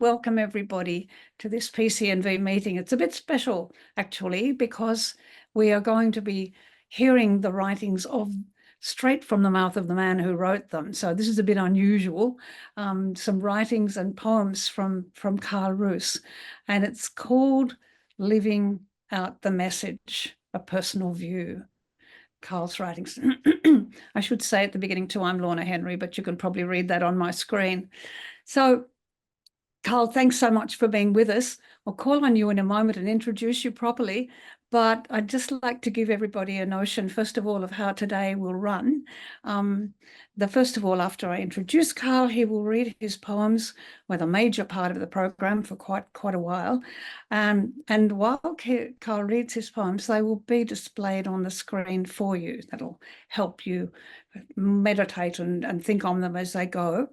welcome everybody to this PCNV meeting. It's a bit special, actually, because we are going to be hearing the writings of straight from the mouth of the man who wrote them. So this is a bit unusual. Some writings and poems from Carl Roos, and it's called Living Out the Message, a Personal View. Carl's writings. I should say at the beginning too, I'm Lorna Henry, but you can probably read that on my screen. So Carl, thanks so much for being with us. I'll call on you in a moment and introduce you properly, but I'd just like to give everybody a notion, first of all, of how today will run. First of all, after I introduce Carl, he will read his poems with a major part of the program for quite a while. And while Carl reads his poems, they will be displayed on the screen for you. That'll help you meditate and think on them as they go.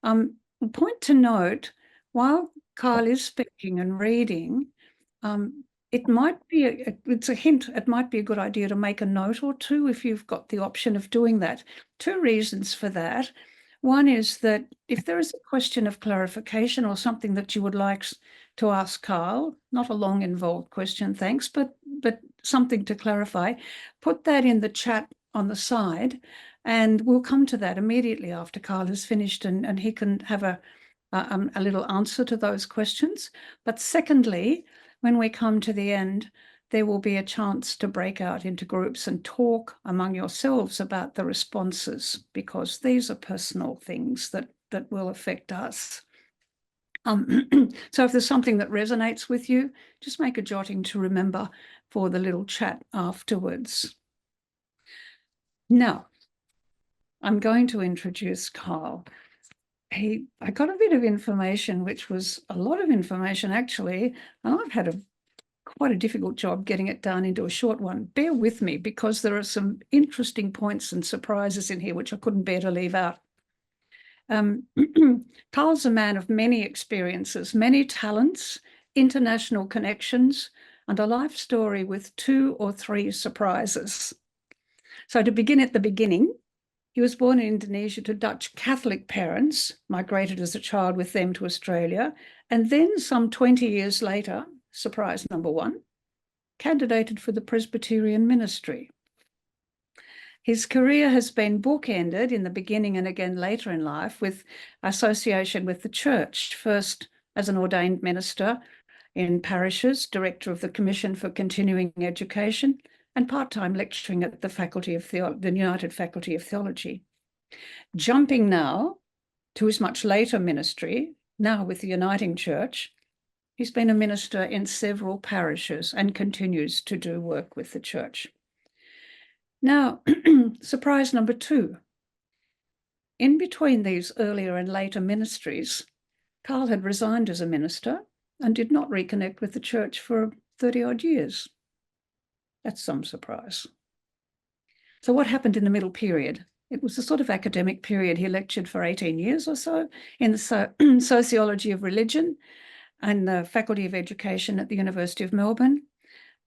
Point to note, while Carl is speaking and reading, it might be, it's a hint, it might be a good idea to make a note or two if you've got the option of doing that. Two reasons for that. One is that if there is a question of clarification or something that you would like to ask Carl, not a long involved question, thanks, but something to clarify, put that in the chat on the side, and we'll come to that immediately after Carl has finished, and he can have a little answer to those questions. But secondly, when we come to the end, there will be a chance to break out into groups and talk among yourselves about the responses, because these are personal things that will affect us. So if there's something that resonates with you, just make a jotting to remember for the little chat afterwards. Now, I'm going to introduce Carl. I got a bit of information, which was a lot of information actually, and I've had quite a difficult job getting it down into a short one. Bear with me, because there are some interesting points and surprises in here which I couldn't bear to leave out. Carl's a man of many experiences, many talents, international connections, and a life story with 2 or 3 surprises. So to begin at the beginning, he was born in Indonesia to Dutch Catholic parents, migrated as a child with them to Australia, and then some 20 years later, surprise number 1, candidated for the Presbyterian ministry. His career has been bookended in the beginning and again later in life with association with the church, first as an ordained minister in parishes, director of the Commission for Continuing Education, and part-time lecturing at the United Faculty of Theology. Jumping now to his much later ministry, now with the Uniting Church, he's been a minister in several parishes and continues to do work with the church. Now, surprise number 2. In between these earlier and later ministries, Carl had resigned as a minister and did not reconnect with the church for 30-odd years. That's some surprise. So what happened in the middle period? It was a sort of academic period. He lectured for 18 years or so in the sociology of religion and the Faculty of Education at the University of Melbourne,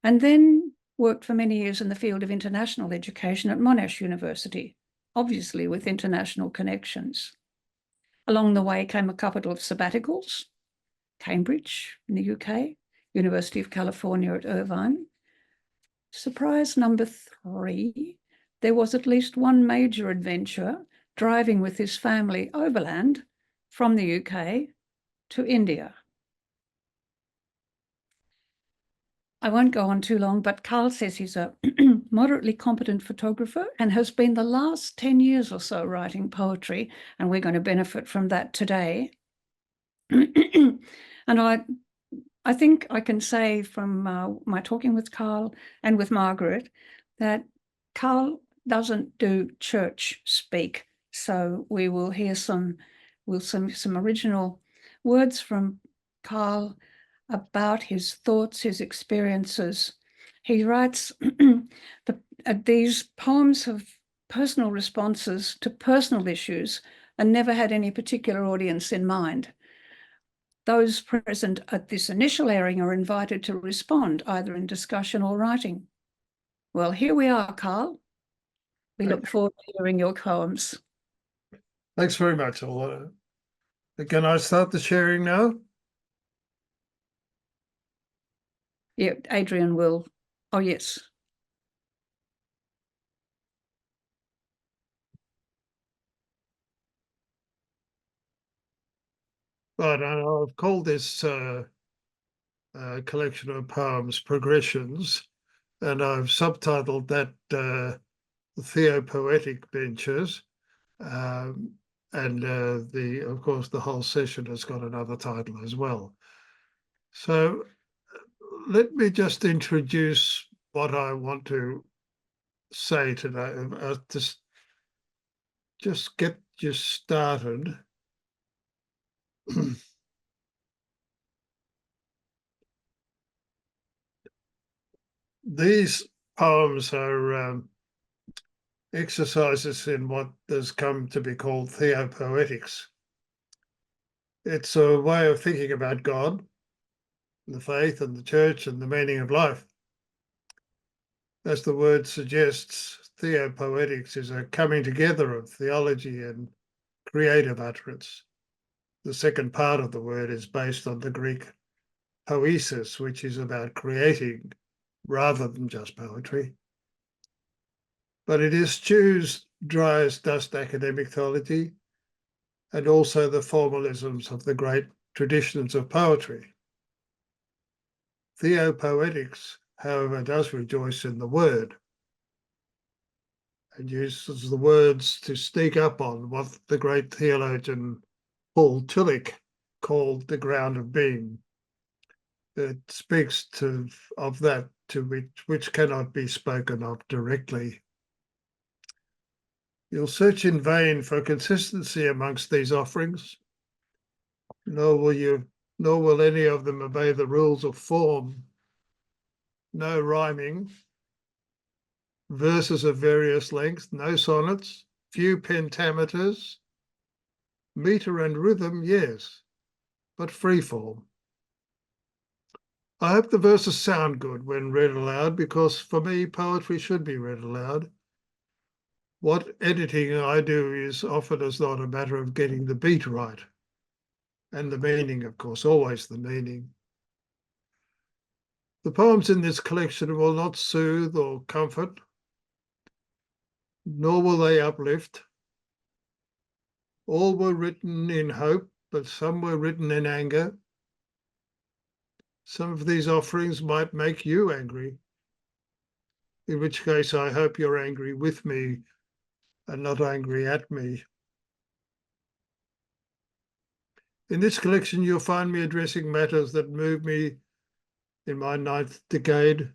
and then worked for many years in the field of international education at Monash University, obviously with international connections. Along the way came a couple of sabbaticals, Cambridge in the UK, University of California at Irvine. Surprise number 3, there was at least one major adventure driving with his family overland from the UK to India. I won't go on too long, but Carl says he's a moderately competent photographer and has been the last 10 years or so writing poetry, and we're going to benefit from that today. And I think I can say from my talking with Carl and with Margaret that Carl doesn't do church speak. So we will hear some original words from Carl about his thoughts, his experiences. He writes these poems have personal responses to personal issues and never had any particular audience in mind. Those present at this initial airing are invited to respond, either in discussion or writing. Well, here we are, Carl. We look forward to hearing your poems. Thanks very much. Can I start the sharing now? Yeah, Adrian will. Oh, yes. Right, and I've called this collection of poems Progressions, and I've subtitled that the Theopoetic Benches. Um, and of course, the whole session has got another title as well. So let me just introduce what I want to say today. Just get you started. These poems are exercises in what has come to be called theopoetics. It's a way of thinking about God, the faith and the church and the meaning of life. As the word suggests, theopoetics is a coming together of theology and creative utterance. The second part of the word is based on the Greek poesis, which is about creating rather than just poetry. But it eschews dry as dust academic theology and also the formalisms of the great traditions of poetry. Theopoetics, however, does rejoice in the word and uses the words to sneak up on what the great theologian Paul Tillich called the ground of being. It speaks of that to which cannot be spoken of directly. You'll search in vain for consistency amongst these offerings, nor will any of them obey the rules of form. No rhyming, verses of various lengths, no sonnets, few pentameters, meter and rhythm, yes, but free form. I hope the verses sound good when read aloud, because for me, poetry should be read aloud. What editing I do is often as not a matter of getting the beat right. And the meaning, of course, always the meaning. The poems in this collection will not soothe or comfort, nor will they uplift. All were written in hope, but some were written in anger. Some of these offerings might make you angry, in which case I hope you're angry with me and not angry at me. In this collection, you'll find me addressing matters that move me in my 9th decade.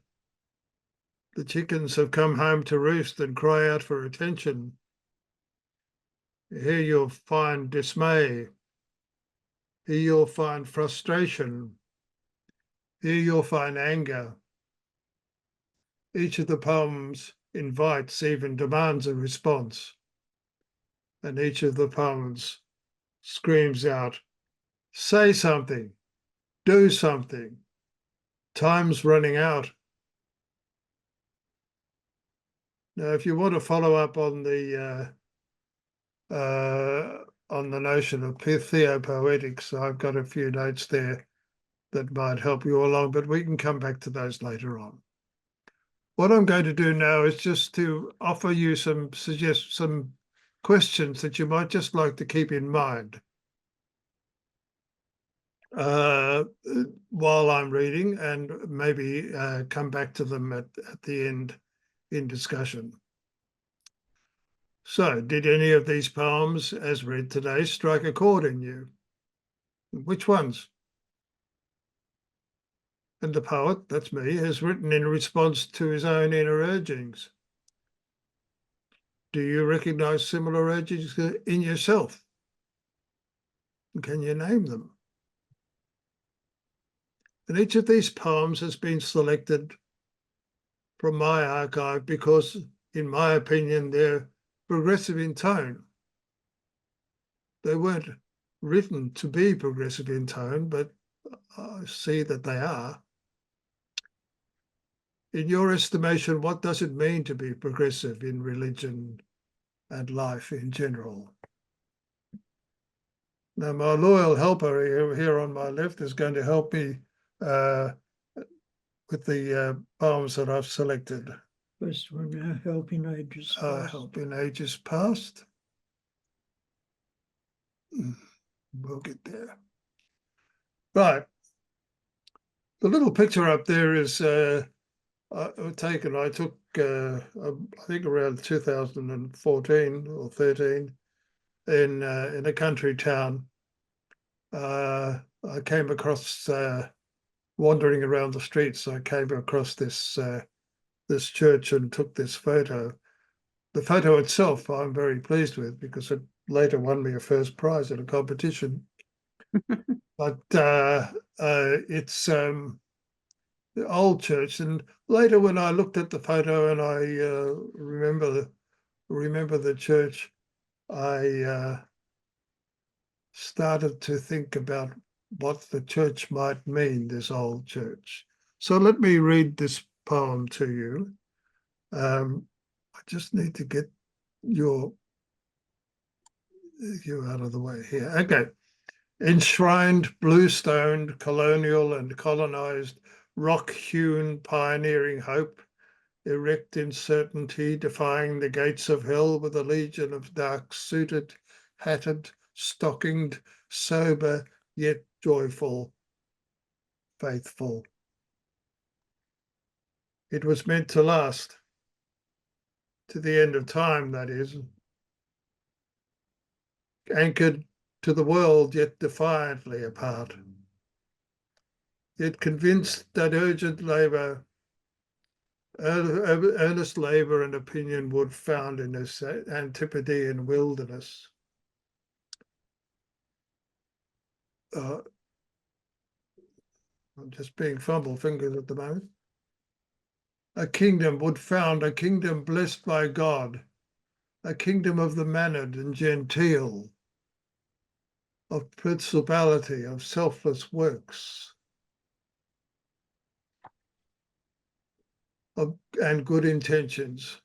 The chickens have come home to roost and cry out for attention. Here you'll find dismay. Here you'll find frustration. Here you'll find anger. Each of the poems invites, even demands a response. And each of the poems screams out, say something, do something. Time's running out. Now, if you want to follow up on the notion of theopoetics, I've got a few notes there that might help you along, but we can come back to those later on. What I'm going to do now is just to offer you some questions that you might just like to keep in mind while I'm reading, and maybe come back to them at the end in discussion. So, did any of these poems, as read today, strike a chord in you? Which ones? And the poet, that's me, has written in response to his own inner urgings. Do you recognize similar urgings in yourself? Can you name them? And each of these poems has been selected from my archive because, in my opinion, they're progressive in tone. They weren't written to be progressive in tone, but I see that they are. In your estimation, what does it mean to be progressive in religion and life in general? Now, my loyal helper here on my left is going to help me with the poems that I've selected. First one, Our Help in Ages Past. Help in Ages Past. We'll get there. Right. The little picture up there is taken, I took, I think around 2014 or 13 in a country town. I came across, wandering around the streets, I came across this church and took this photo. The photo itself I'm very pleased with because it later won me a first prize at a competition. But it's the old church, and later when I looked at the photo and I remember the church, I started to think about what the church might mean, this old church. So let me read this poem to you. I just need to get you out of the way here. Okay. Enshrined, blue-stoned, colonial and colonized, rock-hewn, pioneering hope, erect in certainty, defying the gates of hell with a legion of dark-suited, hatted, stockinged, sober, yet joyful, faithful. It was meant to last, to the end of time, that is, anchored to the world, yet defiantly apart. Yet convinced that urgent labour, earnest labour and opinion would found in this Antipodean wilderness. I'm just being fumble fingers at the moment. A kingdom would found, a kingdom blessed by God, a kingdom of the mannered and genteel, of principality, of selfless works, and good intentions.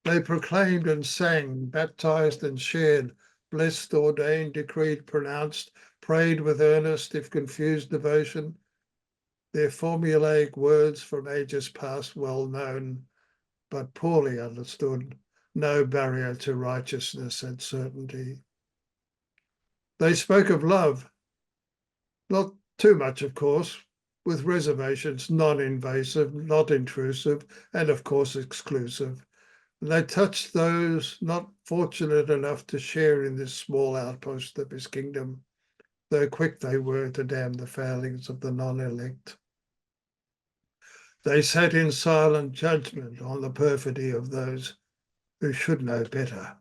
They proclaimed and sang, baptized and shared, blessed, ordained, decreed, pronounced, prayed with earnest, if confused devotion, their formulaic words from ages past well known, but poorly understood, no barrier to righteousness and certainty. They spoke of love, not too much, of course, with reservations, non-invasive, not intrusive, and of course exclusive. And they touched those not fortunate enough to share in this small outpost of his kingdom, though quick they were to damn the failings of the non-elect. They sat in silent judgment on the perfidy of those who should know better.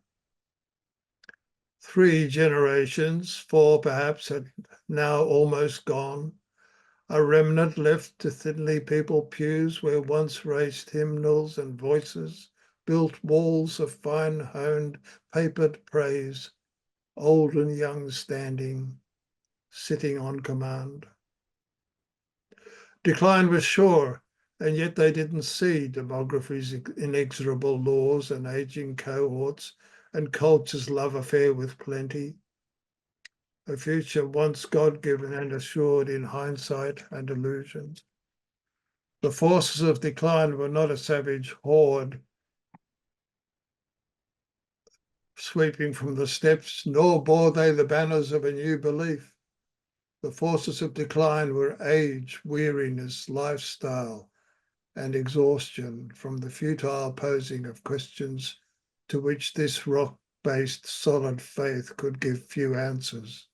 3 generations, 4 perhaps, had now almost gone, a remnant left to thinly peopled pews where once raced hymnals and voices, built walls of fine-honed, papered praise, old and young standing, sitting on command. Decline was sure, and yet they didn't see demography's inexorable laws and aging cohorts and culture's love affair with plenty. A future once God-given and assured in hindsight and illusions. The forces of decline were not a savage horde sweeping from the steppes, nor bore they the banners of a new belief. The forces of decline were age, weariness, lifestyle, and exhaustion from the futile posing of questions to which this rock-based solid faith could give few answers.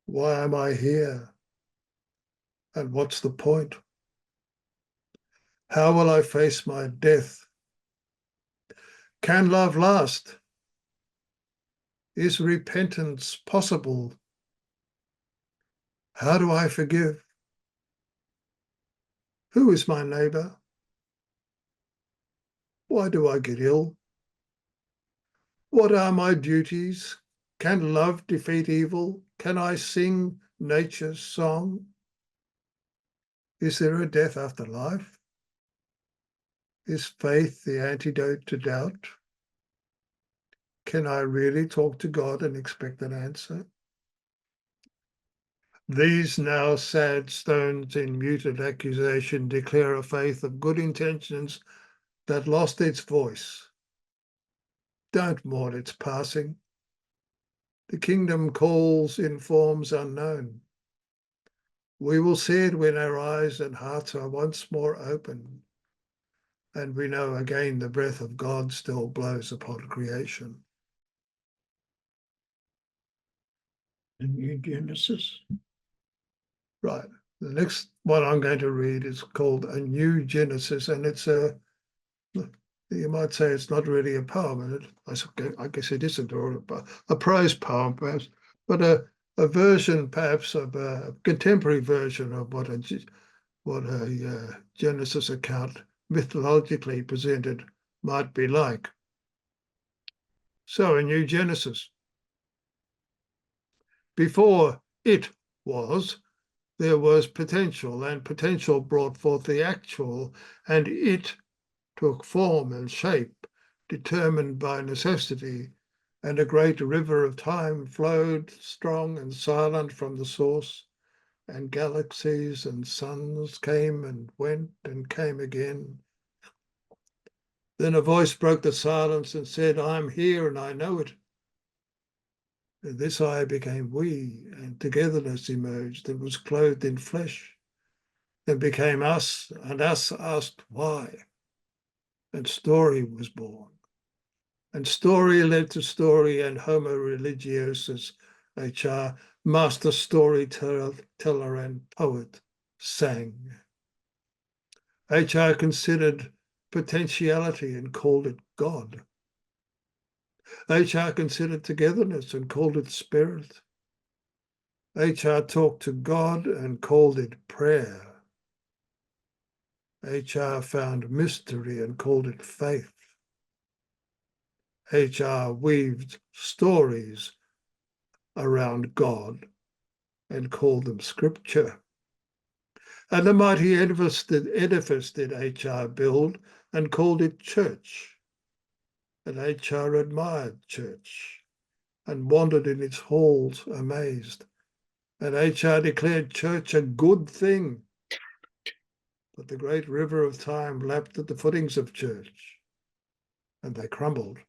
Why am I here? And what's the point? How will I face my death? Can love last? Is repentance possible? How do I forgive? Who is my neighbour? Why do I get ill? What are my duties? Can love defeat evil? Can I sing nature's song? Is there a death after life? Is faith the antidote to doubt? Can I really talk to God and expect an answer? These now sad stones in muted accusation declare a faith of good intentions that lost its voice. Don't mourn its passing. The kingdom calls in forms unknown. We will see it when our eyes and hearts are once more open, and we know again the breath of God still blows upon creation. The new Genesis. Right. The next one I'm going to read is called A New Genesis, and it's you might say it's not really a poem, and I guess it isn't, or a prose poem perhaps, but a version perhaps of a contemporary version of what a Genesis account mythologically presented might be like. So a new Genesis. Before it was, there was potential, and potential brought forth the actual, and it took form and shape, determined by necessity, and a great river of time flowed strong and silent from the source, and galaxies and suns came and went and came again. Then a voice broke the silence and said, I'm here and I know it. And this I became we, and togetherness emerged and was clothed in flesh, and became us, and us asked why. And story was born. And story led to story, and Homo religiosus, HR, master storyteller and poet, sang. HR considered potentiality and called it God. HR considered togetherness and called it spirit. HR talked to God and called it prayer. HR found mystery and called it faith. HR weaved stories around God and called them scripture. And a mighty edifice did HR build and called it church. And HR admired church and wandered in its halls amazed. And HR declared church a good thing. But the great river of time lapped at the footings of church, and they crumbled,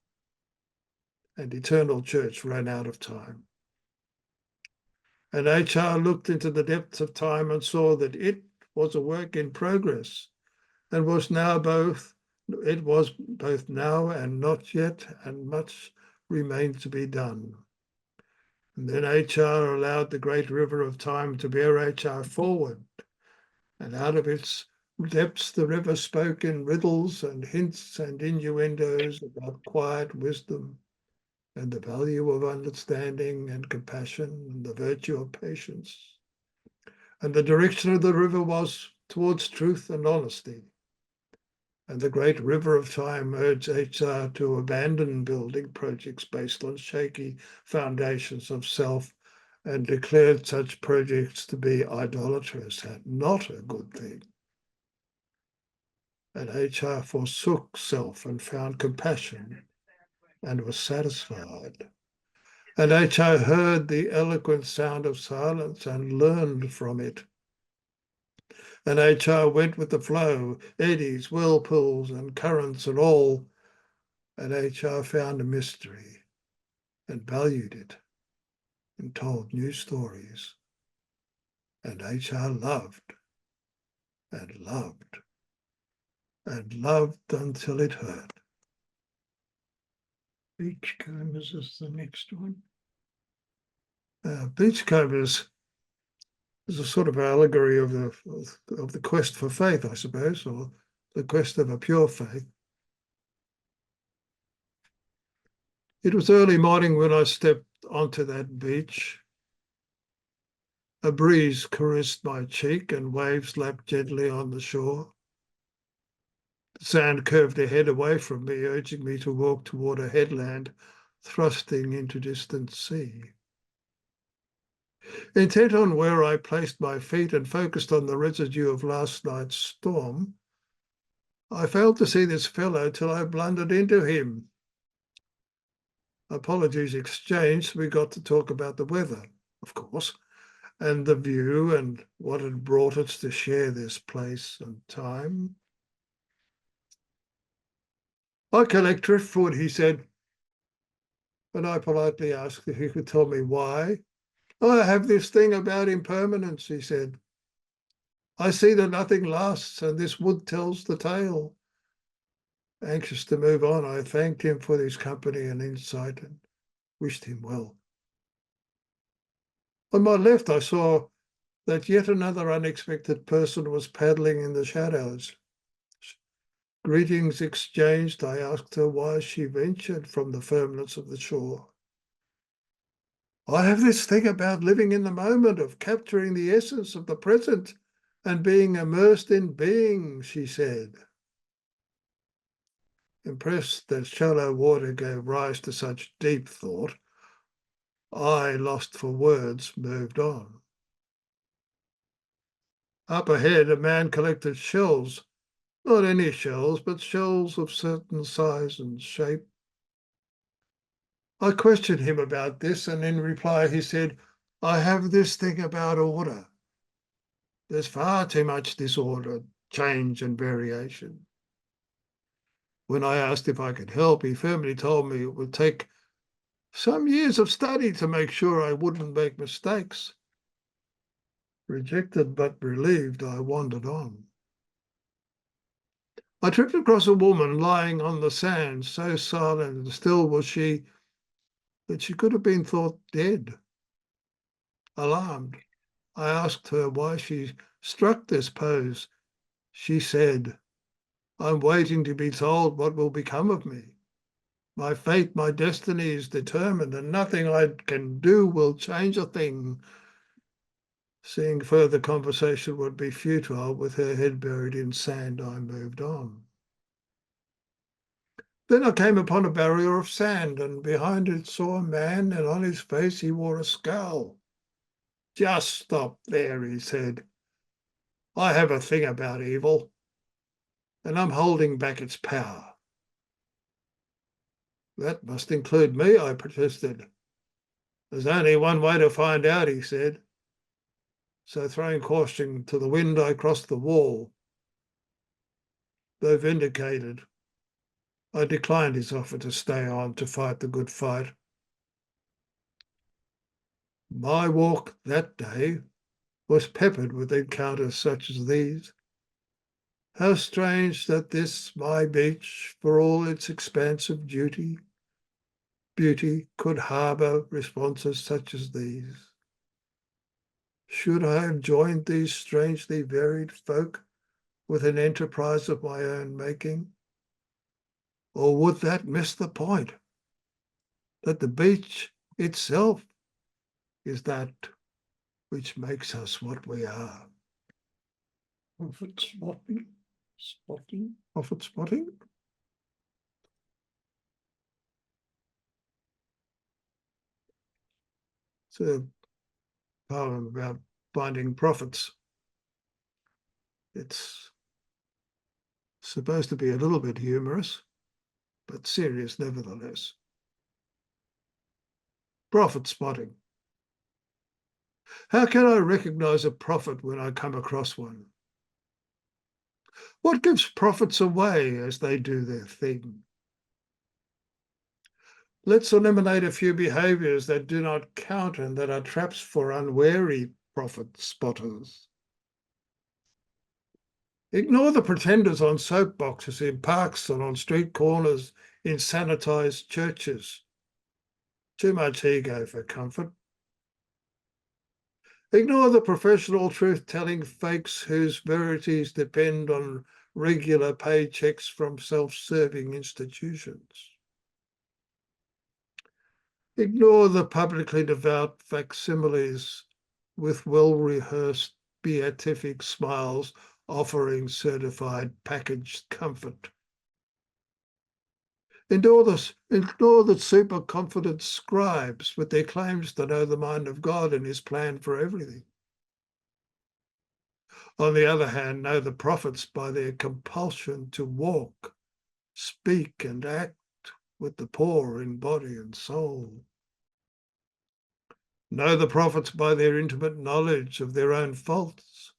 and eternal church ran out of time. And HR looked into the depths of time and saw that it was a work in progress, and was both now and not yet, and much remained to be done. And then HR allowed the great river of time to bear HR forward, and out of its depths the river spoke in riddles and hints and innuendos about quiet wisdom and the value of understanding and compassion and the virtue of patience. And the direction of the river was towards truth and honesty. And the great river of time urged HR to abandon building projects based on shaky foundations of self, and declared such projects to be idolatrous and not a good thing. And HR forsook self and found compassion and was satisfied. And HR heard the eloquent sound of silence and learned from it. And HR went with the flow, eddies, whirlpools, and currents and all. And HR found a mystery and valued it and told new stories. And HR loved and loved and loved until it hurt. Beachcombers is the next one. Beachcombers is a sort of allegory of the quest for faith, I suppose, or the quest of a pure faith. It was early morning when I stepped onto that beach. A breeze caressed my cheek and waves lapped gently on the shore. The sand curved ahead away from me, urging me to walk toward a headland thrusting into distant sea. Intent on where I placed my feet and focused on the residue of last night's storm, I failed to see this fellow till I blundered into him. Apologies exchanged, we got to talk about the weather, of course, and the view and what had brought us to share this place and time. I collect driftwood, he said, and I politely asked if he could tell me why. I have this thing about impermanence, he said. I see that nothing lasts, and this wood tells the tale. Anxious to move on, I thanked him for his company and insight and wished him well. On my left, I saw that yet another unexpected person was paddling in the shadows. Greetings exchanged, I asked her why she ventured from the firmness of the shore. I have this thing about living in the moment, of capturing the essence of the present and being immersed in being, she said. Impressed that shallow water gave rise to such deep thought, I, lost for words, moved on. Up ahead, a man collected shells. Not any shells, but shells of certain size and shape. I questioned him about this, and in reply he said, I have this thing about order. There's far too much disorder, change and variation. When I asked if I could help, he firmly told me it would take some years of study to make sure I wouldn't make mistakes. Rejected but relieved, I wandered on. I tripped across a woman lying on the sand, so silent and still was she that she could have been thought dead. Alarmed, I asked her why she struck this pose. She said, I'm waiting to be told what will become of me. My fate, my destiny is determined, and nothing I can do will change a thing. Seeing further conversation would be futile, with her head buried in sand, I moved on. Then I came upon a barrier of sand, and behind it saw a man, and on his face he wore a scowl. Just stop there, he said. I have a thing about evil, and I'm holding back its power. That must include me, I protested. There's only one way to find out, he said. So throwing caution to the wind, I crossed the wall. Though vindicated, I declined his offer to stay on to fight the good fight. My walk that day was peppered with encounters such as these. How strange that this, my beach, for all its expansive beauty, could harbour responses such as these. Should I have joined these strangely varied folk with an enterprise of my own making? Or would that miss the point? That the beach itself is that which makes us what we are. Prophet spotting. Prophet spotting? It's a poem about finding prophets. It's supposed to be a little bit humorous, but serious nevertheless. Prophet spotting. How can I recognize a prophet when I come across one? What gives prophets away as they do their thing? Let's eliminate a few behaviours that do not count and that are traps for unwary prophet spotters. Ignore the pretenders on soapboxes in parks and on street corners in sanitised churches. Too much ego for comfort. Ignore the professional truth-telling fakes whose verities depend on regular paychecks from self-serving institutions. Ignore the publicly devout facsimiles with well-rehearsed beatific smiles offering certified packaged comfort. Ignore the super-confident scribes with their claims to know the mind of God and his plan for everything. On the other hand, know the prophets by their compulsion to walk, speak and act with the poor in body and soul. Know the prophets by their intimate knowledge of their own faults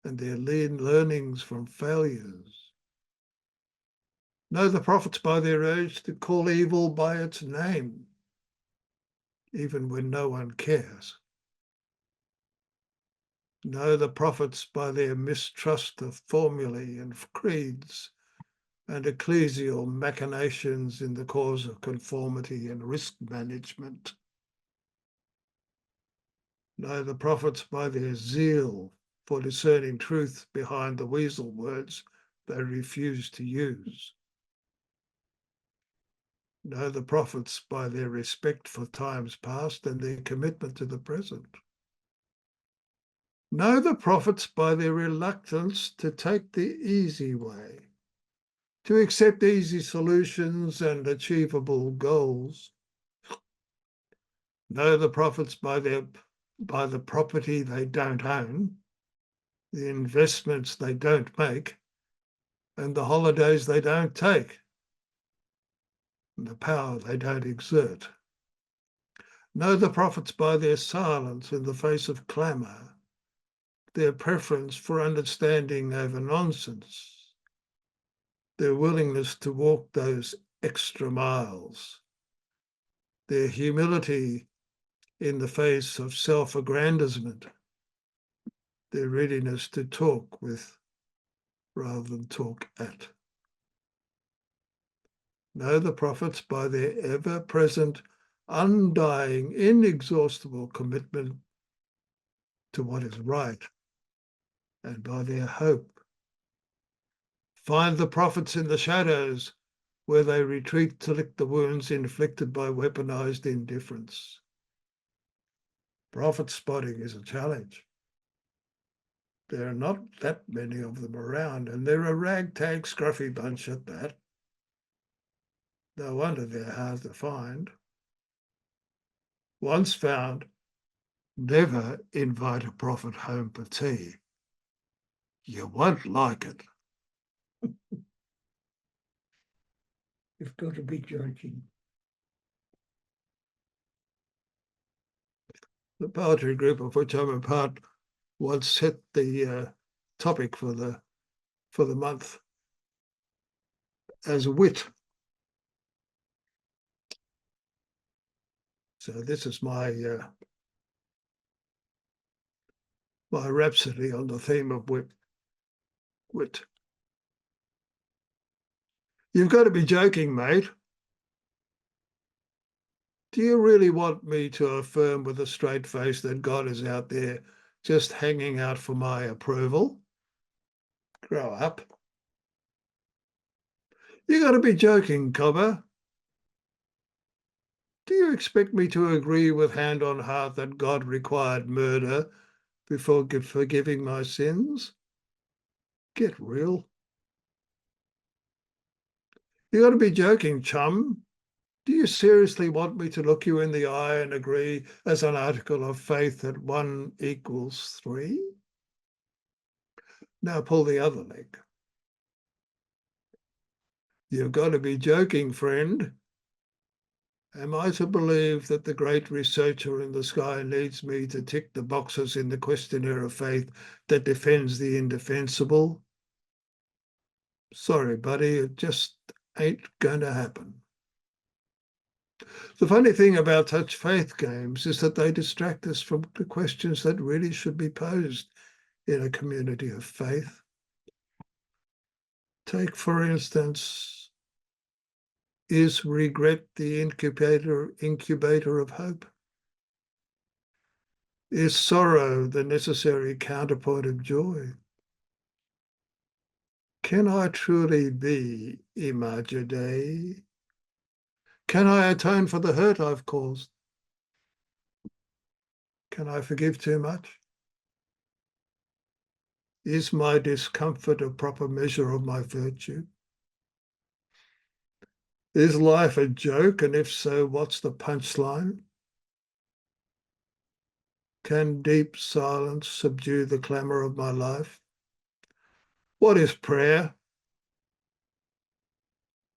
and their learnings from failures. Know the prophets by their urge to call evil by its name, even when no one cares. Know the prophets by their mistrust of formulae and creeds and ecclesial machinations in the cause of conformity and risk management. Know the prophets by their zeal for discerning truth behind the weasel words they refuse to use. Know the prophets by their respect for times past and their commitment to the present. Know the prophets by their reluctance to take the easy way, to accept easy solutions and achievable goals. Know the prophets by the property they don't own, the investments they don't make, and the holidays they don't take, and the power they don't exert. Know the prophets by their silence in the face of clamour, their preference for understanding over nonsense, their willingness to walk those extra miles, their humility in the face of self-aggrandizement, their readiness to talk with rather than talk at. Know the prophets by their ever-present, undying, inexhaustible commitment to what is right, and by their hope. Find the prophets in the shadows where they retreat to lick the wounds inflicted by weaponized indifference. Prophet spotting is a challenge. There are not that many of them around, and they're a ragtag, scruffy bunch at that. No wonder they're hard to find. Once found, never invite a prophet home for tea. You won't like it. You've got to be joking. The poetry group of which I'm a part once set the topic for the month as wit. So this is my my rhapsody on the theme of wit. You've got to be joking, mate. Do you really want me to affirm with a straight face that God is out there just hanging out for my approval? Grow up. You got to be joking, Cobber. Do you expect me to agree with hand on heart that God required murder before forgiving my sins? Get real. You got to be joking, chum. Do you seriously want me to look you in the eye and agree as an article of faith that 1 equals 3? Now pull the other leg. You've got to be joking, friend. Am I to believe that the great researcher in the sky needs me to tick the boxes in the questionnaire of faith that defends the indefensible? Sorry, buddy, it just ain't going to happen. The funny thing about such faith games is that they distract us from the questions that really should be posed in a community of faith. Take, for instance, is regret the incubator of hope? Is sorrow the necessary counterpart of joy? Can I truly be Imago Dei? Can I atone for the hurt I've caused? Can I forgive too much? Is my discomfort a proper measure of my virtue? Is life a joke? And if so, what's the punchline? Can deep silence subdue the clamour of my life? What is prayer?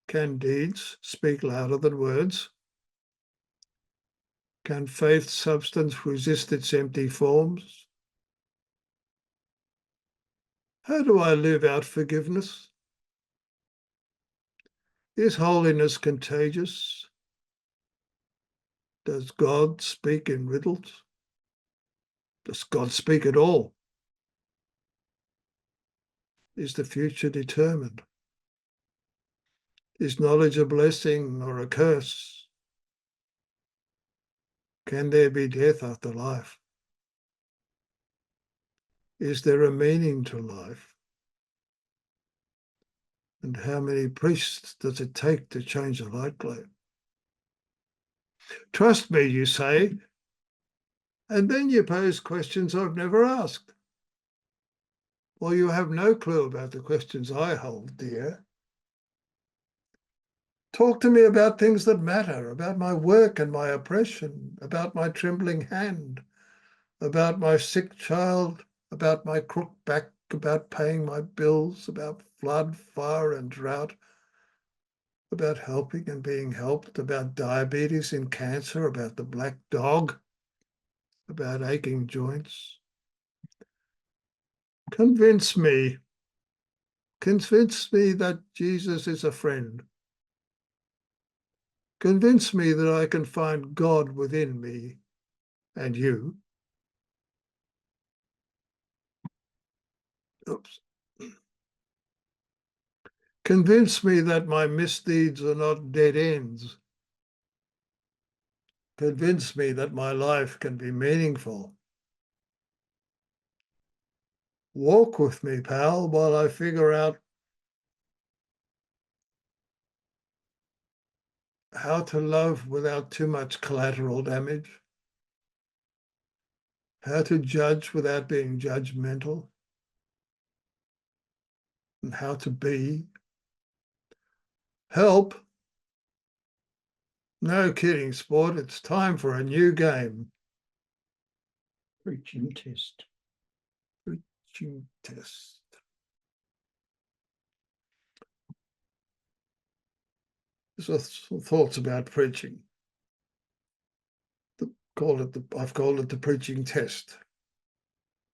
Can deeds speak louder than words? Can faith's substance resist its empty forms? How do I live out forgiveness? Is holiness contagious? Does God speak in riddles? Does God speak at all? Is the future determined? Is knowledge a blessing or a curse? Can there be death after life? Is there a meaning to life? And how many priests does it take to change a light globe? Trust me, you say, and then you pose questions I've never asked. Well, you have no clue about the questions I hold dear. Talk to me about things that matter, about my work and my oppression, about my trembling hand, about my sick child, about my crooked back, about paying my bills, about flood, fire and drought, about helping and being helped, about diabetes and cancer, about the black dog, about aching joints. Convince me that Jesus is a friend. Convince me that I can find God within me and you. Oops. Convince me that my misdeeds are not dead ends. Convince me that my life can be meaningful. Walk with me, pal, while I figure out how to love without too much collateral damage, how to judge without being judgmental, and how to be. Help. No kidding, sport. It's time for a new game. Preaching test. Preaching test. So some thoughts about preaching. I've called it the preaching test.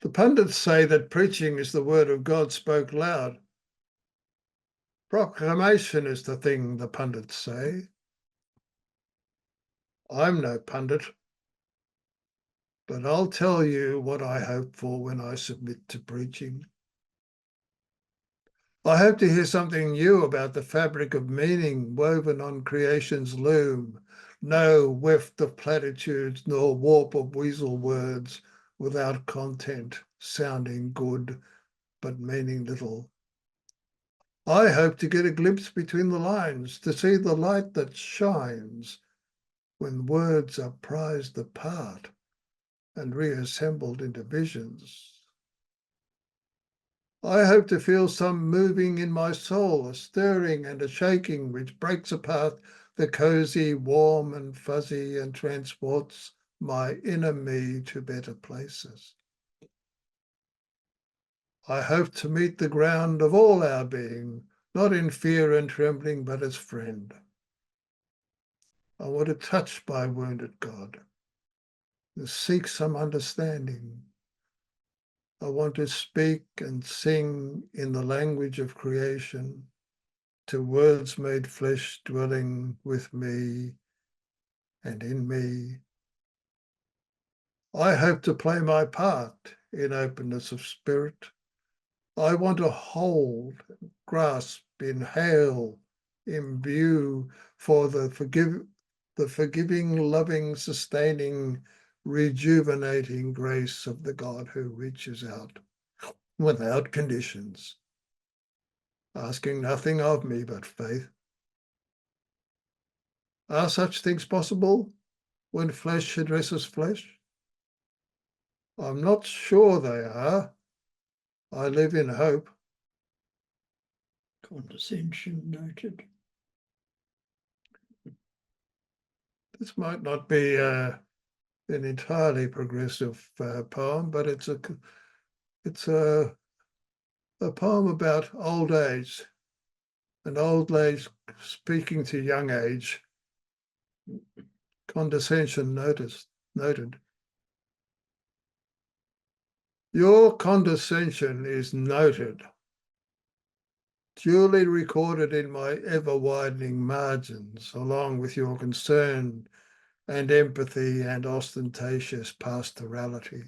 The pundits say that preaching is the word of God spoke loud. Proclamation is the thing, the pundits say. I'm no pundit, but I'll tell you what I hope for when I submit to preaching. I hope to hear something new about the fabric of meaning woven on creation's loom. No weft of platitudes nor warp of weasel words without content, sounding good, but meaning little. I hope to get a glimpse between the lines, to see the light that shines when words are prized apart and reassembled into visions. I hope to feel some moving in my soul, a stirring and a shaking which breaks apart the cozy, warm and fuzzy and transports my inner me to better places. I hope to meet the ground of all our being, not in fear and trembling, but as friend. I want to touch my wounded God, to seek some understanding. I want to speak and sing in the language of creation to words made flesh dwelling with me and in me. I hope to play my part in openness of spirit. I want to hold, grasp, inhale, imbue for the forgiving, loving, sustaining, rejuvenating grace of the God who reaches out without conditions, asking nothing of me but faith. Are such things possible when flesh addresses flesh? I'm not sure they are. I live in hope. Condescension noted. This might not be an entirely progressive poem, but it's a poem about old age, and old age speaking to young age. Condescension noted. Your condescension is noted, duly recorded in my ever-widening margins, along with your concern and empathy and ostentatious pastorality.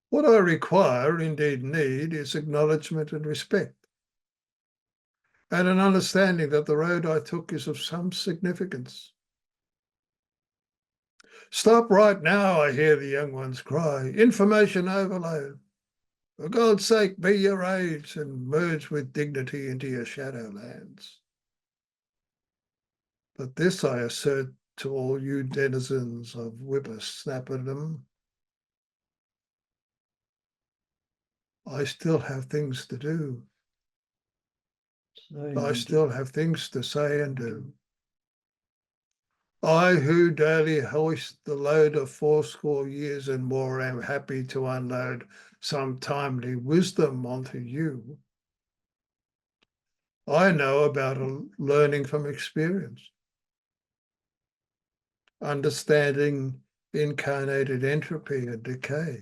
What I require, indeed need, is acknowledgement and respect, and an understanding that the road I took is of some significance. Stop right now, I hear the young ones cry. Information overload. For God's sake, be your age and merge with dignity into your shadowlands. But this I assert to all you denizens of whippersnapperdom. I still have things to do. I still have things to say and do. I who daily hoist the load of 80 years and more am happy to unload some timely wisdom onto you. I know about learning from experience, understanding incarnated entropy and decay,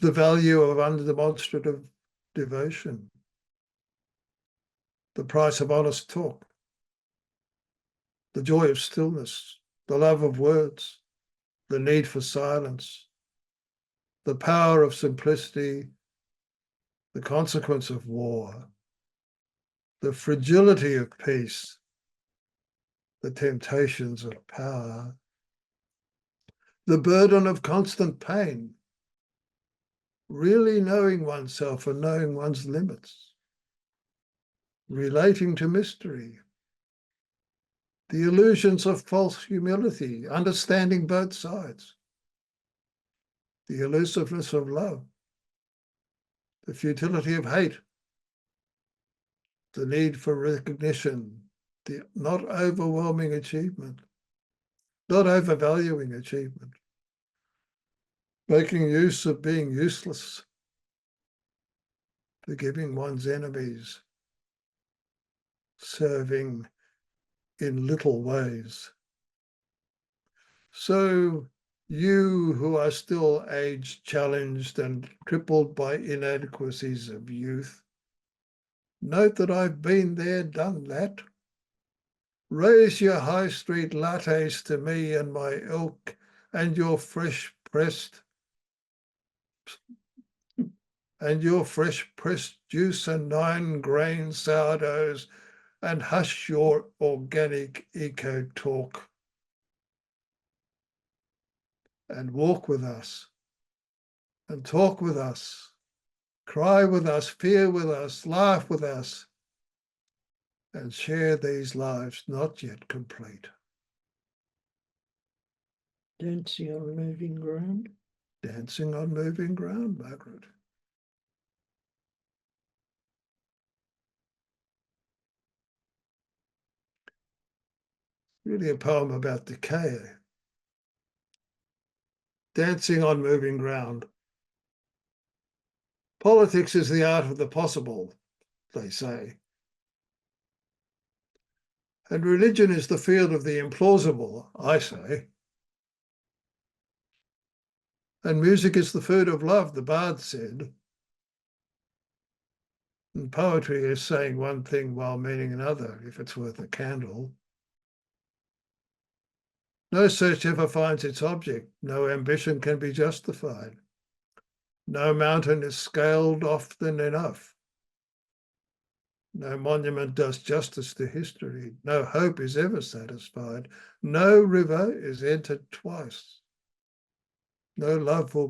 the value of undemonstrative devotion, the price of honest talk, the joy of stillness, the love of words, the need for silence, the power of simplicity, the consequence of war, the fragility of peace, the temptations of power, the burden of constant pain, really knowing oneself and knowing one's limits, relating to mystery, the illusions of false humility, understanding both sides, the elusiveness of love, the futility of hate, the need for recognition, the not overwhelming achievement, not overvaluing achievement, making use of being useless, forgiving one's enemies, serving in little ways. So you who are still age-challenged and crippled by inadequacies of youth, note that I've been there, done that. Raise your high street lattes to me and my ilk, and your fresh-pressed juice and 9-grain sourdoughs, and hush your organic eco talk. And walk with us, and talk with us, cry with us, fear with us, laugh with us, and share these lives not yet complete. Dancing on moving ground. Dancing on moving ground, Margaret. Really a poem about decay. Dancing on moving ground. Politics is the art of the possible, they say. And religion is the field of the implausible, I say. And music is the food of love, the bard said. And poetry is saying one thing while meaning another, if it's worth a candle. No search ever finds its object. No ambition can be justified. No mountain is scaled often enough. No monument does justice to history. No hope is ever satisfied. No river is entered twice. No love will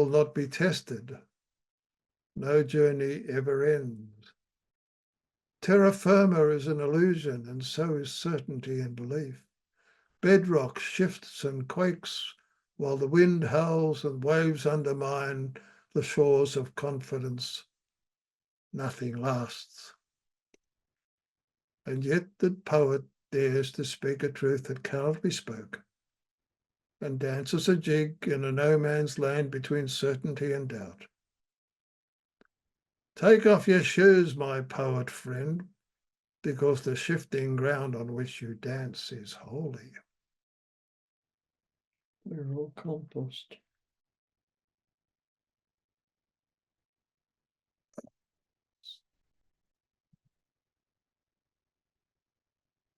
not be tested. No journey ever ends. Terra firma is an illusion, and so is certainty and belief. Bedrock shifts and quakes while the wind howls and waves undermine the shores of confidence. Nothing lasts. And yet the poet dares to speak a truth that cannot be spoke, and dances a jig in a no man's land between certainty and doubt. Take off your shoes, my poet friend, because the shifting ground on which you dance is holy. We're all compost.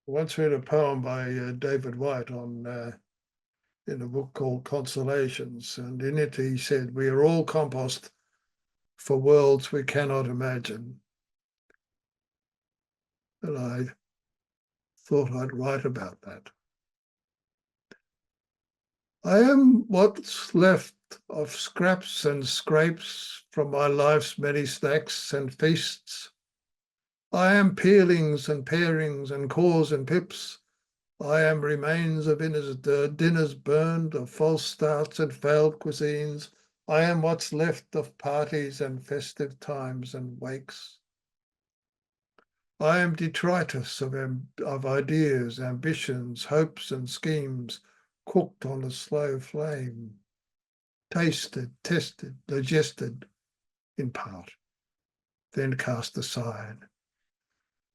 I once read a poem by David White on in a book called Consolations, and in it he said, "We are all compost for worlds we cannot imagine." And I thought I'd write about that. I am what's left of scraps and scrapes from my life's many snacks and feasts. I am peelings and parings and cores and pips. I am remains of dinners burned, of false starts and failed cuisines. I am what's left of parties and festive times and wakes. I am detritus of ideas, ambitions, hopes and schemes, cooked on a slow flame, tasted, tested, digested in part, then cast aside.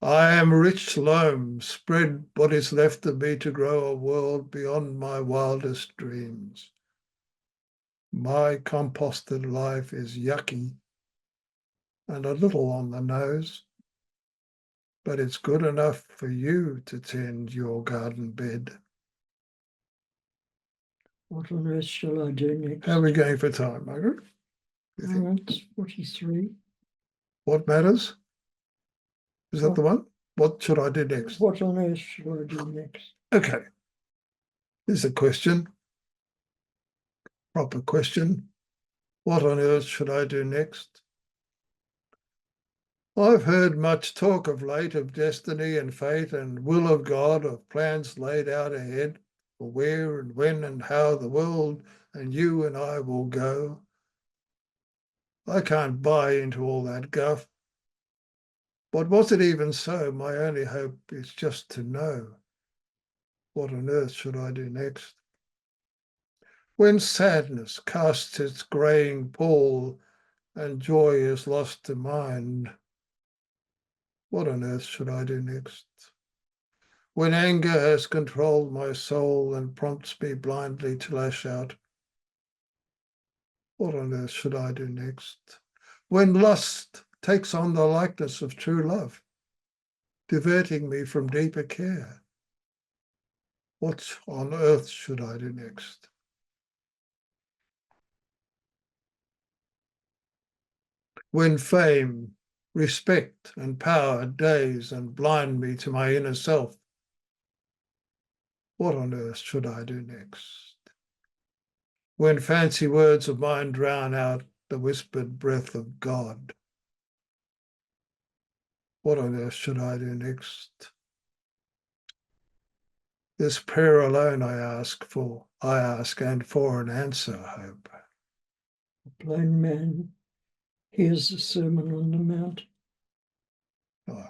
I am rich loam, spread what is left of me to grow a world beyond my wildest dreams. My composted life is yucky and a little on the nose, but it's good enough for you to tend your garden bed. What on earth shall I do next? How are we going for time, Margaret? It's 43. What matters? Is that What- the one? What should I do next? What on earth shall I do next? Okay. Here's a question. Proper question. What on earth should I do next? I've heard much talk of late of destiny and fate and will of God, of plans laid out ahead for where and when and how the world and you and I will go. I can't buy into all that guff. But was it even so? My only hope is just to know. What on earth should I do next? When sadness casts its greying pall and joy is lost to mind, what on earth should I do next? When anger has controlled my soul and prompts me blindly to lash out, what on earth should I do next? When lust takes on the likeness of true love, diverting me from deeper care, what on earth should I do next? When fame, respect, and power daze and blind me to my inner self, what on earth should I do next? When fancy words of mine drown out the whispered breath of God, what on earth should I do next? This prayer alone I ask and for an answer, hope. A blind man hears the Sermon on the Mount. Oh.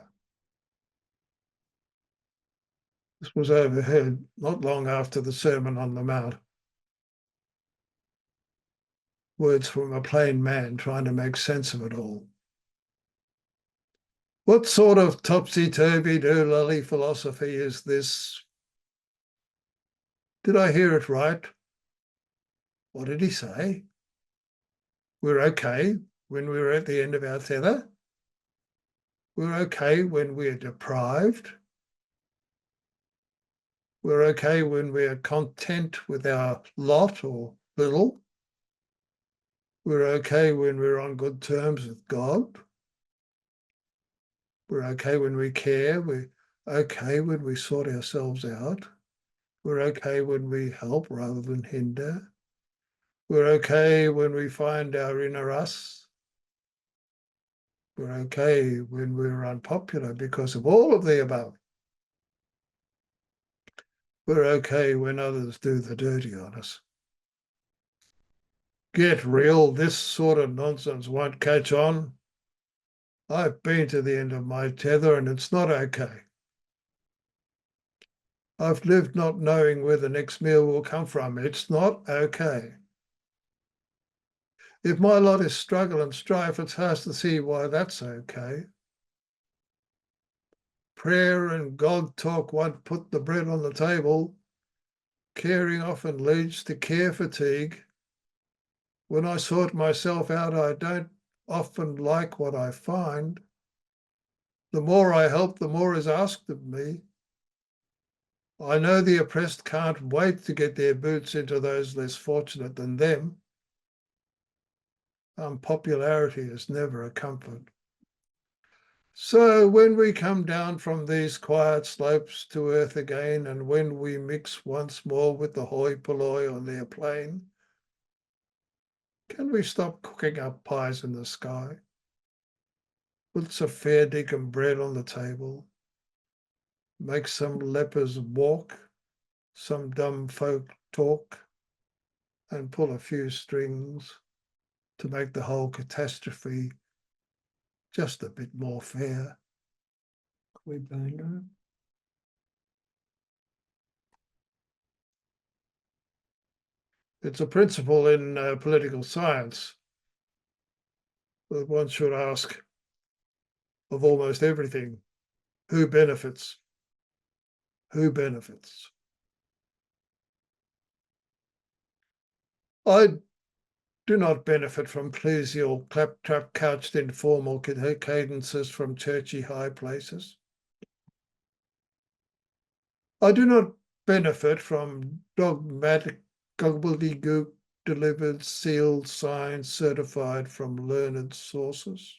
This was overheard not long after the Sermon on the Mount. Words from a plain man trying to make sense of it all. What sort of topsy-turvy doolally philosophy is this? Did I hear it right? What did he say? We're okay when we're at the end of our tether. We're okay when we're deprived. We're okay when we're content with our lot or little. We're okay when we're on good terms with God. We're okay when we care. We're okay when we sort ourselves out. We're okay when we help rather than hinder. We're okay when we find our inner us. We're okay when we're unpopular because of all of the above. We're okay when others do the dirty on us. Get real, this sort of nonsense won't catch on. I've been to the end of my tether and it's not okay. I've lived not knowing where the next meal will come from. It's not okay. If my lot is struggle and strife, it's hard to see why that's okay. Prayer and God talk won't put the bread on the table. Caring often leads to care fatigue. When I sort myself out, I don't often like what I find. The more I help, the more is asked of me. I know the oppressed can't wait to get their boots into those less fortunate than them. Unpopularity is never a comfort. So when we come down from these quiet slopes to earth again, and when we mix once more with the hoi polloi on their plain, can we stop cooking up pies in the sky? Put some fair dinkum bread on the table, make some lepers walk, some dumb folk talk, and pull a few strings to make the whole catastrophe just a bit more fair. We bind It's a principle in political science that one should ask of almost everything. Who benefits? Who benefits? I do not benefit from ecclesial claptrap couched in formal cadences from churchy high places. I do not benefit from dogmatic gobbledygook delivered, sealed, signed, certified from learned sources.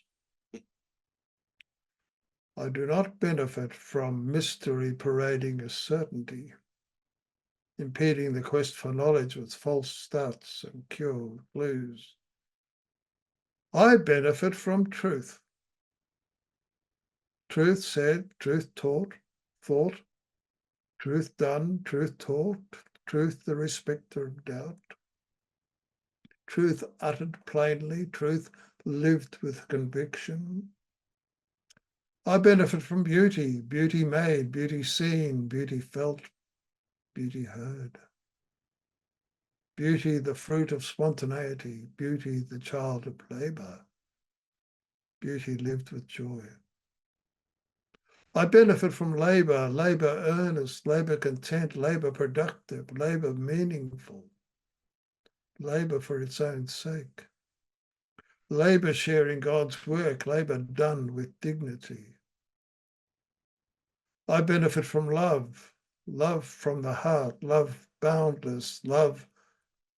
I do not benefit from mystery parading as certainty, impeding the quest for knowledge with false starts and cure clues. I benefit from truth. Truth said, truth taught, thought, truth done, truth taught, truth the respecter of doubt, truth uttered plainly, truth lived with conviction. I benefit from beauty, beauty made, beauty seen, beauty felt, beauty heard. Beauty, the fruit of spontaneity, beauty, the child of labour, beauty lived with joy. I benefit from labour, labour earnest, labour content, labour productive, labour meaningful, labour for its own sake, labour sharing God's work, labour done with dignity. I benefit from love, love from the heart, love boundless, love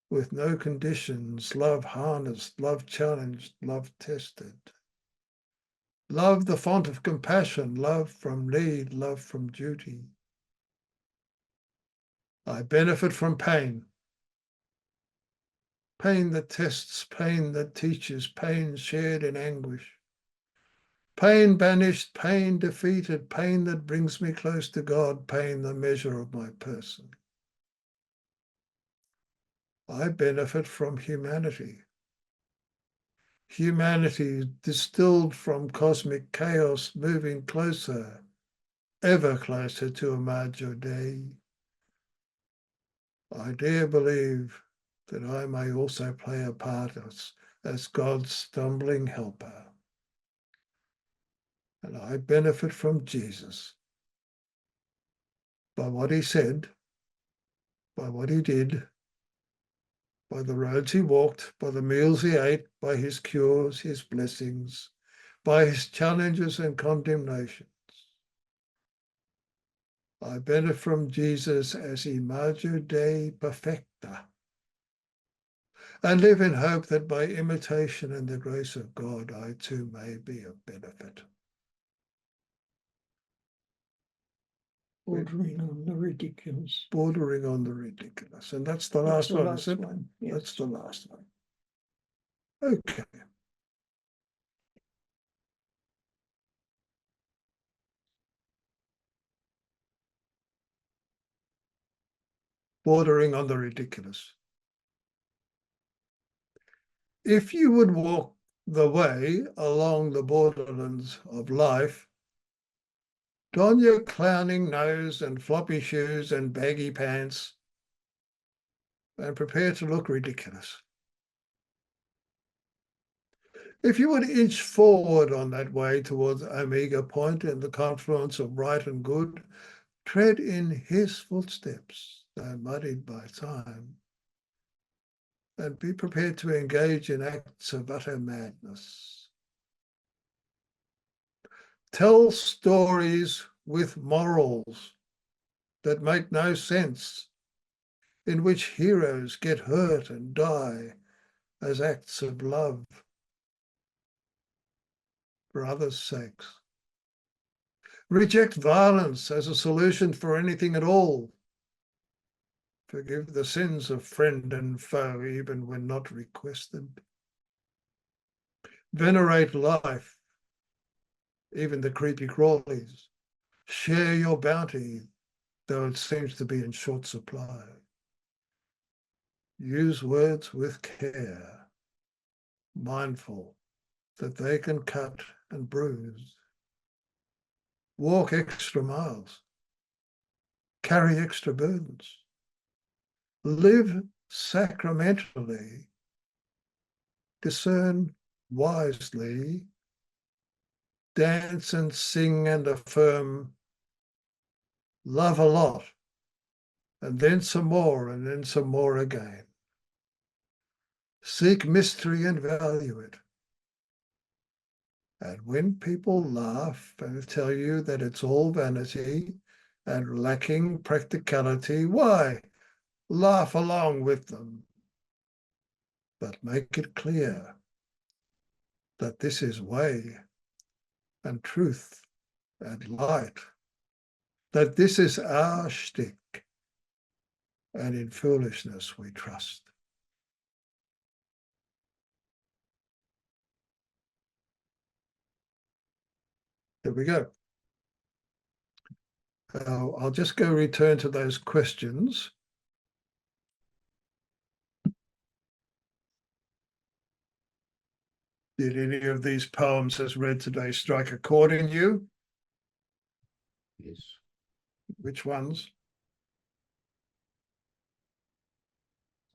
with no conditions, love harnessed, love challenged, love tested. Love, the font of compassion, love from need, love from duty. I benefit from pain. Pain that tests, pain that teaches, pain shared in anguish. Pain banished, pain defeated, pain that brings me close to God, pain the measure of my person. I benefit from humanity. Humanity distilled from cosmic chaos, moving closer, ever closer to Imago Dei. I dare believe that I may also play a part as God's stumbling helper. And I benefit from Jesus by what he said, by what he did, by the roads he walked, by the meals he ate, by his cures, his blessings, by his challenges and condemnations. I benefit from Jesus as Imago Dei Perfecta, and live in hope that by imitation and the grace of God, I too may be of benefit. bordering on the ridiculous. Bordering on the ridiculous. And that's the That's last the one, last is it? one, yes. That's the last one. Okay. Bordering on the ridiculous. If you would walk the way along the borderlands of life, don your clowning nose and floppy shoes and baggy pants and prepare to look ridiculous. If you would inch forward on that way towards Omega Point and the confluence of right and good, tread in his footsteps, though muddied by time, and be prepared to engage in acts of utter madness. Tell stories with morals that make no sense, in which heroes get hurt and die as acts of love for others' sakes. Reject violence as a solution for anything at all. Forgive the sins of friend and foe, even when not requested. Venerate life, even the creepy crawlies. Share your bounty, though it seems to be in short supply. Use words with care, mindful that they can cut and bruise. Walk extra miles. Carry extra burdens. Live sacramentally. Discern wisely. Dance and sing and affirm. Love a lot. And then some more, and then some more again. Seek mystery and value it. And when people laugh and tell you that it's all vanity and lacking practicality, why? Laugh along with them. But make it clear that this is way and truth and light, that this is our shtick, and in foolishness we trust. There we go. I'll just go return to those questions. Did any of these poems as read today strike a chord in you? Yes. Which ones?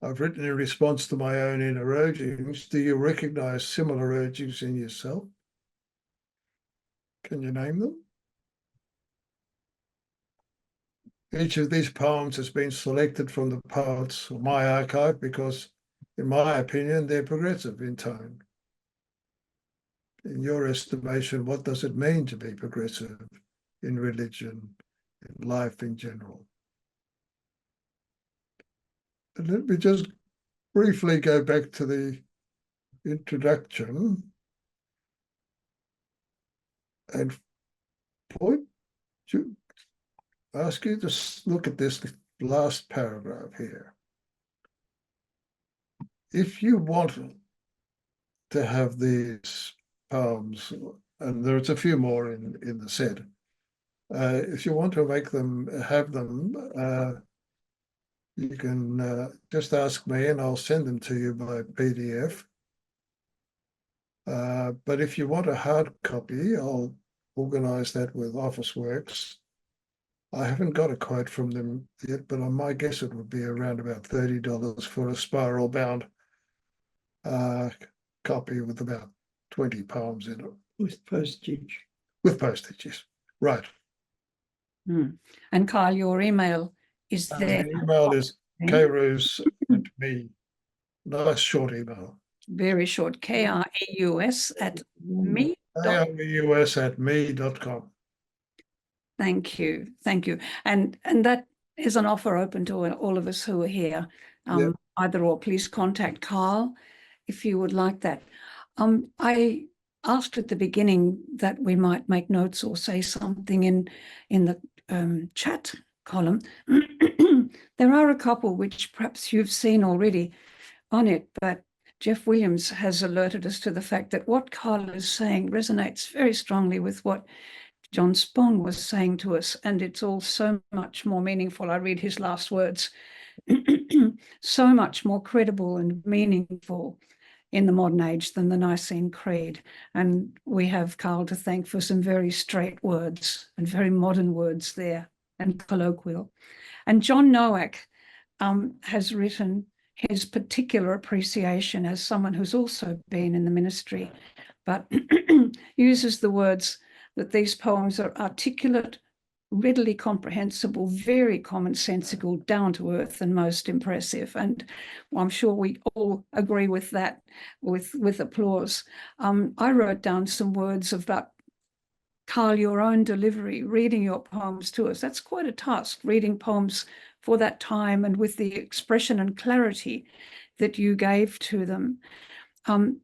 I've written in response to my own inner urgings. Do you recognize similar urgings in yourself? Can you name them? Each of these poems has been selected from the poets of my archive because, in my opinion, they're progressive in tone. In your estimation, what does it mean to be progressive in religion, in life in general? And let me just briefly go back to the introduction and ask you to look at this last paragraph here. If you want to have these poems, and there's a few more in the set, if you want to have them, you can just ask me and I'll send them to you by PDF. But if you want a hard copy, I'll organise that with Officeworks. I haven't got a quote from them yet, but on my guess it would be around about $30 for a spiral bound copy with about 20 poems in it. With postage. With postages, right. And Kyle, your email is there. The email is kreus@me. Nice short email. Very short, KREUS at me. kreus@me.com. Thank you. Thank you. And that is an offer open to all of us who are here. Yep. Either or, please contact Carl if you would like that. I asked at the beginning that we might make notes or say something in the chat column. There are a couple which perhaps you've seen already on it, but Jeff Williams has alerted us to the fact that what Carl is saying resonates very strongly with what John Spong was saying to us, and it's all so much more meaningful. I read his last words. So much more credible and meaningful in the modern age than the Nicene Creed. And we have Carl to thank for some very straight words and very modern words there and colloquial. And John Nowak has written his particular appreciation as someone who's also been in the ministry but uses the words that these poems are articulate, readily comprehensible, very commonsensical, down to earth, and most impressive. And I'm sure we all agree with that, with applause. I wrote down some words about, Carl, your own delivery, reading your poems to us. That's quite a task, reading poems for that time and with the expression and clarity that you gave to them.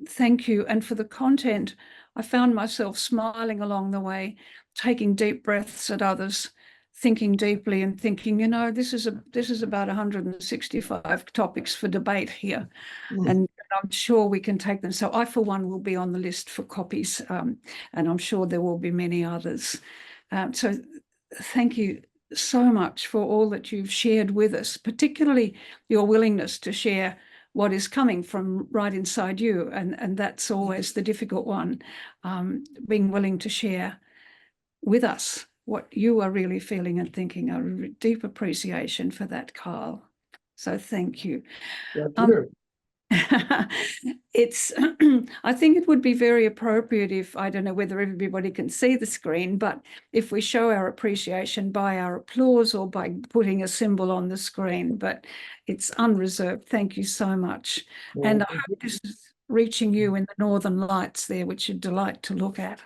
Thank you. And for the content, I found myself smiling along the way, taking deep breaths at others, thinking deeply and thinking, this is about 165 topics for debate here. And I'm sure we can take them. So I, for one, will be on the list for copies, and I'm sure there will be many others. So thank you so much for all that you've shared with us, particularly your willingness to share what is coming from right inside you. And that's always the difficult one, being willing to share with us what you are really feeling and thinking. A deep appreciation for that, Carl. So thank you. It's I think it would be very appropriate if, I don't know whether everybody can see the screen, but if we show our appreciation by our applause or by putting a symbol on the screen, but it's unreserved. Thank you so much. And I hope this is reaching you in the Northern Lights there, which you delight to look at.